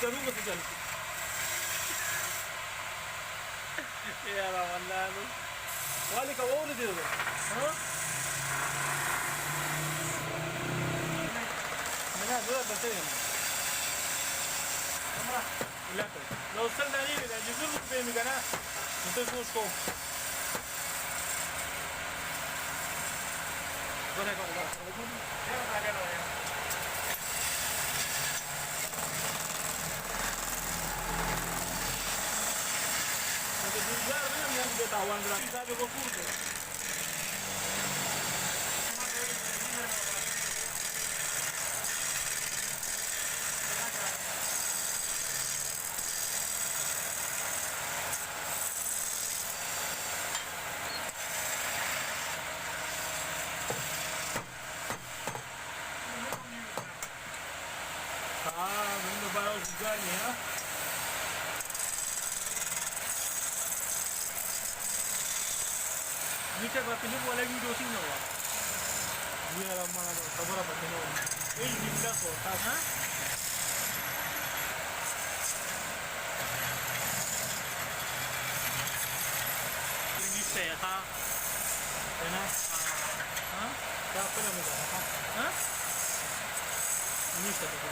करूँगा तो चल यार वल्लाह वाले का वो नहीं दे दो हाँ मैं दो बते हैं हमारा لا لو وصلنا ليه يجيبوا لكم في مكانها نتوقف وسطهم ولا كده لا يا ما كانوا يا ده الجزار من يوم ده تعوان ده ده بكوده vengo para Ucrania, ¿eh? नीचे बतने वाला वीडियो थी ना वो ये वाला हमारा खबर बतने वाला एक दिन का होता है ये से था है ना हाँ क्या पता मुझे हाँ ये से तो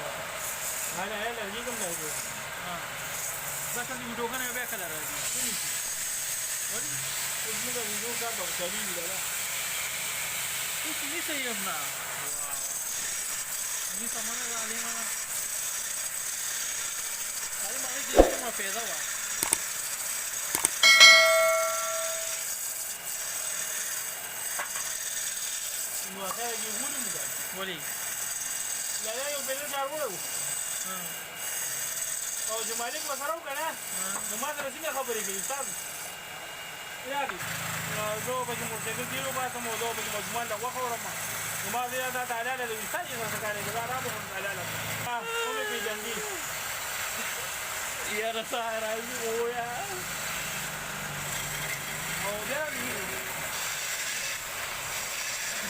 हाँ यार लड़की कम लगी हाँ बस अभी वीडियो का नहीं बैक कलर है जी और इसमें का वीडियो का बकरी भी लगा कुछ नहीं सही अपना ये सामान डाले ना सारे मारे के लिए मैं पैदा हुआ वो है ये वुड में जाए बोली लगा ये पहले चार वो हाँ और जो मालिक मसाला हो करना नमाज रसी में खबर है कि साहब यार जो बच्चे मोटरसाइकिल जीरो पास हम दो बच्चे मजमान लगा खबर हम नमाज याद आता है ले विस्ता ये सरकार के दारा में डाला ला हां उन्हें की जंगी यार सारा वो यार और यार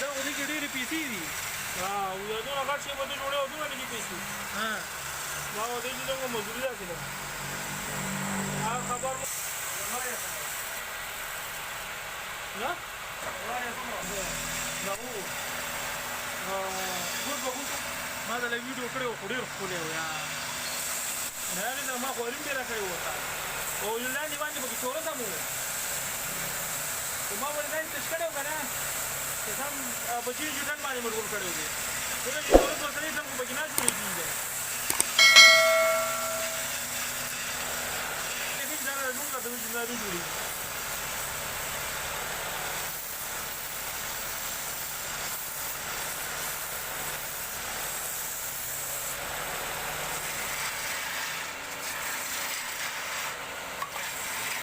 ده ودي ډېرې پیسې دي او یو دونه غټ شی به دې جوړې او دونه لږې پیسې ما ودې چې دغه مزدوري داسې ده خبر لا دا و ګور به ما دا ویډیو کړی و خو ډېر ښکلی و یار نه ما خو علم ډېره کړې ورته او لاندې باندې پکې شهرت هم و خو ما ولې ځان تش کړی و که نه چې سم بچي جوټن باندې مشغول کړی و دې ځکه چې شهرت ورسره یې سم خو پکې نه جوړېږي دی دا نه جوړېږي